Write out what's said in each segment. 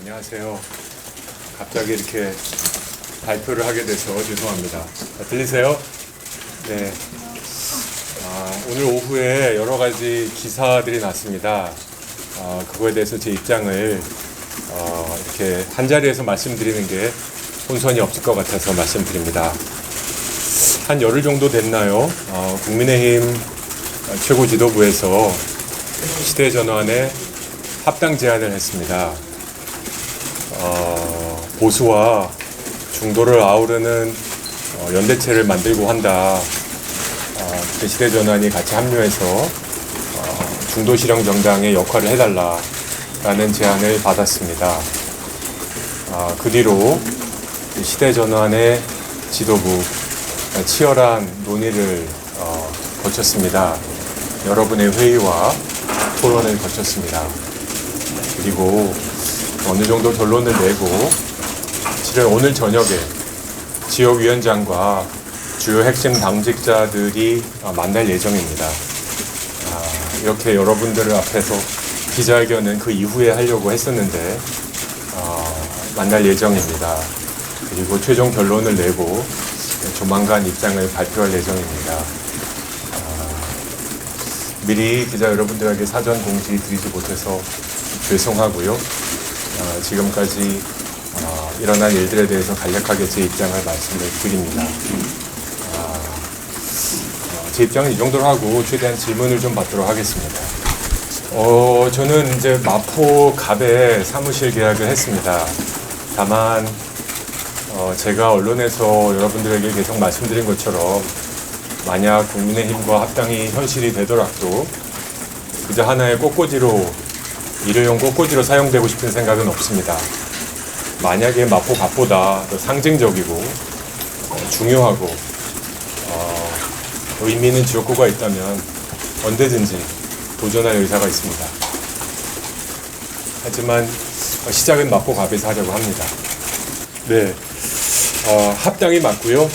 안녕하세요. 갑자기 이렇게 발표를 하게 돼서 죄송합니다. 들리세요? 네. 오늘 오후에 여러 가지 기사들이 났습니다. 그거에 대해서 제 입장을 이렇게 한 자리에서 말씀드리는 게 혼선이 없을 것 같아서 말씀드립니다. 한 열흘 정도 됐나요? 국민의힘 최고 지도부에서 시대전환에 합당 제안을 했습니다. 보수와 중도를 아우르는 연대체를 만들고 한다. 그 시대전환이 같이 합류해서 중도 실형 정당의 역할을 해달라라는 제안을 받았습니다. 그 뒤로 시대전환의 지도부 치열한 논의를 거쳤습니다. 여러분의 회의와 토론을 거쳤습니다. 그리고 어느 정도 결론을 내고 실은 오늘 저녁에 지역위원장과 주요 핵심 당직자들이 만날 예정입니다. 이렇게 여러분들 앞에서 기자회견은 그 이후에 하려고 했었는데 만날 예정입니다. 그리고 최종 결론을 내고 조만간 입장을 발표할 예정입니다. 미리 기자 여러분들에게 사전 공지 드리지 못해서 죄송하고요. 지금까지 일어난 일들에 대해서 간략하게 제 입장을 말씀을 드립니다. 제 입장은 이 정도로 하고 최대한 질문을 좀 받도록 하겠습니다. 저는 이제 마포 갑에 사무실 계약을 했습니다. 다만 제가 언론에서 여러분들에게 계속 말씀드린 것처럼 만약 국민의힘과 합당이 현실이 되더라도 그저 하나의 꽃꽂이로 일회용 꽃꽂이로 사용되고 싶은 생각은 없습니다. 만약에 마포 갑보다 더 상징적이고 중요하고 의미 있는 지역구가 있다면 언제든지 도전할 의사가 있습니다. 하지만 시작은 마포 갑에서 하려고 합니다. 네, 합당이 맞고요.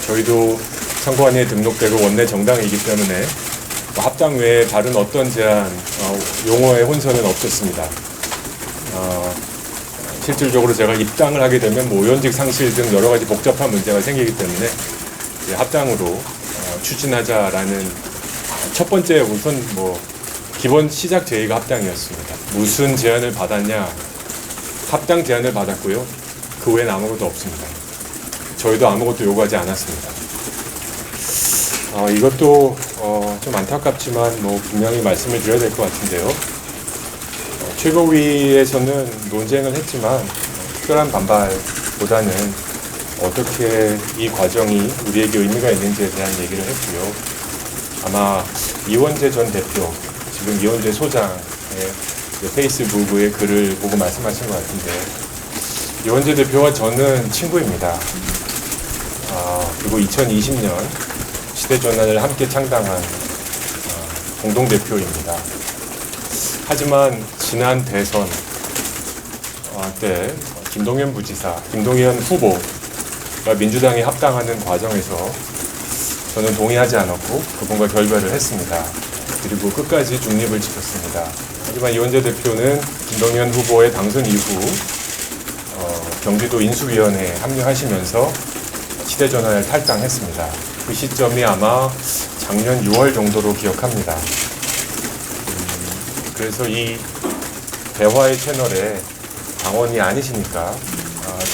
저희도 선거안에 등록되고 원내 정당이기 때문에 합당 외에 다른 어떤 제안, 용어의 혼선은 없었습니다. 실질적으로 제가 입당을 하게 되면 의원직 상실 등 여러 가지 복잡한 문제가 생기기 때문에 합당으로 추진하자라는 첫 번째 우선 기본 시작 제의가 합당이었습니다. 무슨 제안을 받았냐? 합당 제안을 받았고요. 그 외엔 아무것도 없습니다. 저희도 아무것도 요구하지 않았습니다. 이것도 좀 안타깝지만 분명히 말씀을 드려야 될 것 같은데요. 최고위에서는 논쟁을 했지만 특별한 반발보다는 어떻게 이 과정이 우리에게 의미가 있는지에 대한 얘기를 했고요. 아마 이원재 전 대표, 지금 이원재 소장의 페이스북의 글을 보고 말씀하신 것 같은데 이원재 대표와 저는 친구입니다. 그리고 2020년 시대전환을 함께 창당한 공동대표입니다. 하지만 지난 대선 때 김동연 후보가 민주당에 합당하는 과정에서 저는 동의하지 않았고 그분과 결별을 했습니다. 그리고 끝까지 중립을 지켰습니다. 하지만 이원재 대표는 김동연 후보의 당선 이후 경기도 인수위원회에 합류하시면서 시대전환을 탈당했습니다. 그 시점이 아마 작년 6월 정도로 기억합니다. 그래서 이 대화의 채널에 당원이 아니시니까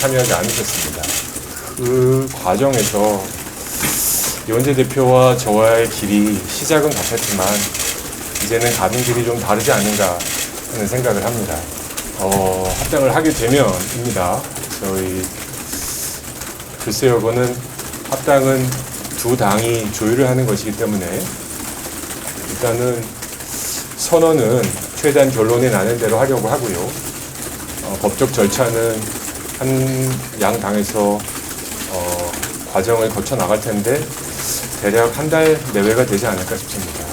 참여하지 않으셨습니다. 그 과정에서 이원재 대표와 저와의 길이 시작은 같았지만 이제는 가는 길이 좀 다르지 않은가 하는 생각을 합니다. 합당을 하게 되면입니다. 글쎄요, 그거는 합당은 두 당이 조율을 하는 것이기 때문에 일단은 선언은 최대한 결론이 나는 대로 하려고 하고요. 법적 절차는 한 양 당에서 과정을 거쳐 나갈 텐데 대략 한 달 내외가 되지 않을까 싶습니다.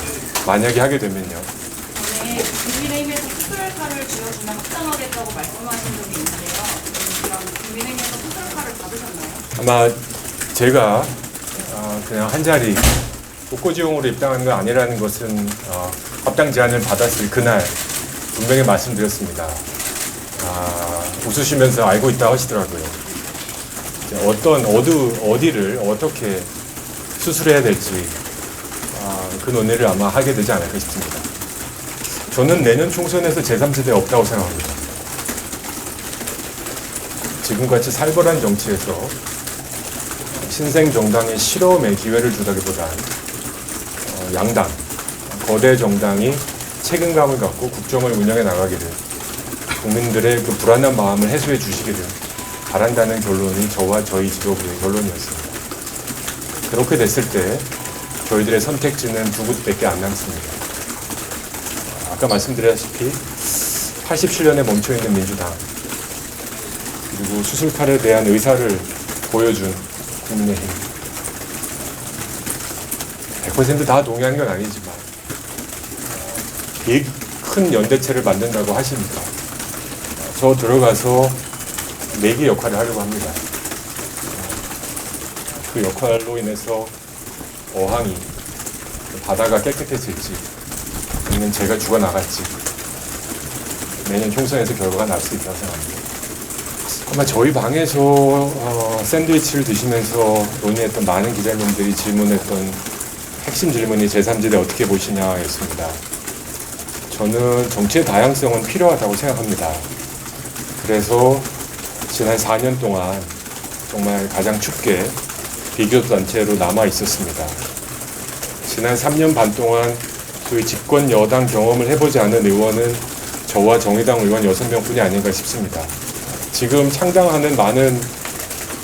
만약에 하게 되면요. 전에 국민의힘에서 투표할카를 쥐어주면 합당하겠다고 말씀하신 적이 있는데요. 그럼 국민의힘에서 투표할카를 받으셨나요? 아마 제가 그냥 한 자리 꽃꽂이용으로 입당하는 건 아니라는 것은 합당 제안을 받았을 그날 분명히 말씀드렸습니다. 웃으시면서 알고 있다 하시더라고요. 어디를 어떻게 수술해야 될지 그 논의를 아마 하게 되지 않을까 싶습니다. 저는 내년 총선에서 제3세대 없다고 생각합니다. 지금같이 살벌한 정치에서 신생 정당의 실험의 기회를 주다기보단 양당, 거대 정당이 책임감을 갖고 국정을 운영해 나가기를, 국민들의 그 불안한 마음을 해소해 주시기를 바란다는 결론이 저와 저희 지도부의 결론이었습니다. 그렇게 됐을 때 저희들의 선택지는 두 곳밖에 안 남습니다. 아까 말씀드렸다시피 87년에 멈춰있는 민주당, 그리고 수술칼에 대한 의사를 보여준 국민의힘. 100% 동의하는 건 아니지만 이 큰 연대체를 만든다고 하십니까? 저 들어가서 내기 역할을 하려고 합니다. 그 역할로 인해서 어항이, 바다가 깨끗해질지 아니면 제가 죽어나갈지 내년 총선에서 결과가 날 수 있다고 생각합니다. 아마 저희 방에서 샌드위치를 드시면서 논의했던 많은 기자님들이 질문했던 핵심 질문이 제3지대 어떻게 보시냐였습니다. 저는 정치의 다양성은 필요하다고 생각합니다. 그래서 지난 4년 동안 정말 가장 춥게 비교단체로 남아 있었습니다. 지난 3년 반 동안 소위 집권 여당 경험을 해보지 않은 의원은 저와 정의당 의원 6명뿐이 아닌가 싶습니다. 지금 창당하는 많은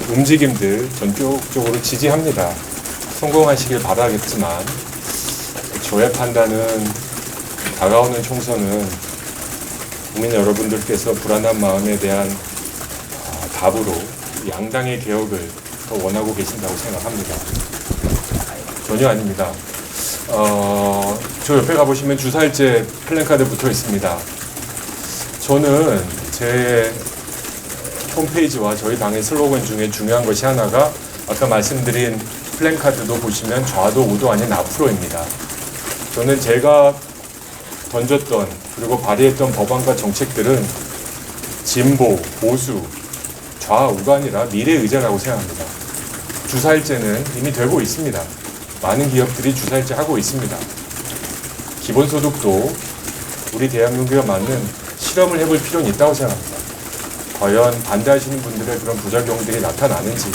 움직임들 전격적으로 지지합니다. 성공하시길 바라겠지만 저의 판단은 다가오는 총선은 국민 여러분들께서 불안한 마음에 대한 답으로 양당의 개혁을 더 원하고 계신다고 생각합니다. 전혀 아닙니다. 저 옆에 가보시면 주사일제 플랜카드 붙어 있습니다. 저는 제 홈페이지와 저희 당의 슬로건 중에 중요한 것이 하나가 아까 말씀드린 플랜카드도 보시면 좌도 우도 아닌 앞으로입니다. 저는 제가 던졌던 그리고 발의했던 법안과 정책들은 진보, 보수, 좌우가 아니라 미래의제라고 생각합니다. 주사일제는 이미 되고 있습니다. 많은 기업들이 주사일제 하고 있습니다. 기본소득도 우리 대한민국에 맞는 실험을 해볼 필요는 있다고 생각합니다. 과연 반대하시는 분들의 그런 부작용들이 나타나는지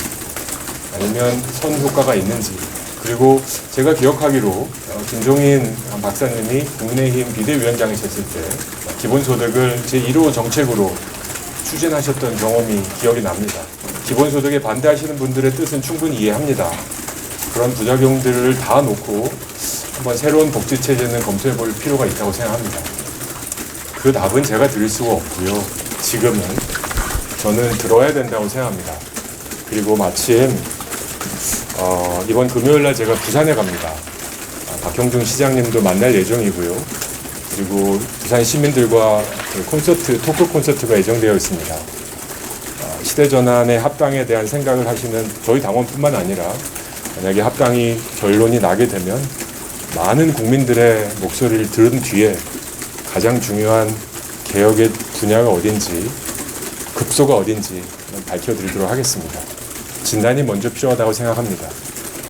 아니면 선효과가 있는지, 그리고 제가 기억하기로 김종인 박사님이 국민의힘 비대위원장이셨을 때 기본소득을 제1호 정책으로 추진하셨던 경험이 기억이 납니다. 기본소득에 반대하시는 분들의 뜻은 충분히 이해합니다. 그런 부작용들을 다 놓고 한번 새로운 복지체제는 검토해 볼 필요가 있다고 생각합니다. 그 답은 제가 드릴 수가 없고요. 지금은 저는 들어야 된다고 생각합니다. 그리고 마침 이번 금요일날 제가 부산에 갑니다. 박형준 시장님도 만날 예정이고요. 그리고 부산 시민들과 토크 콘서트가 예정되어 있습니다. 시대전환의 합당에 대한 생각을 하시는 저희 당원뿐만 아니라 만약에 합당이 결론이 나게 되면 많은 국민들의 목소리를 들은 뒤에 가장 중요한 개혁의 분야가 어딘지, 급소가 어딘지 밝혀드리도록 하겠습니다. 진단이 먼저 필요하다고 생각합니다.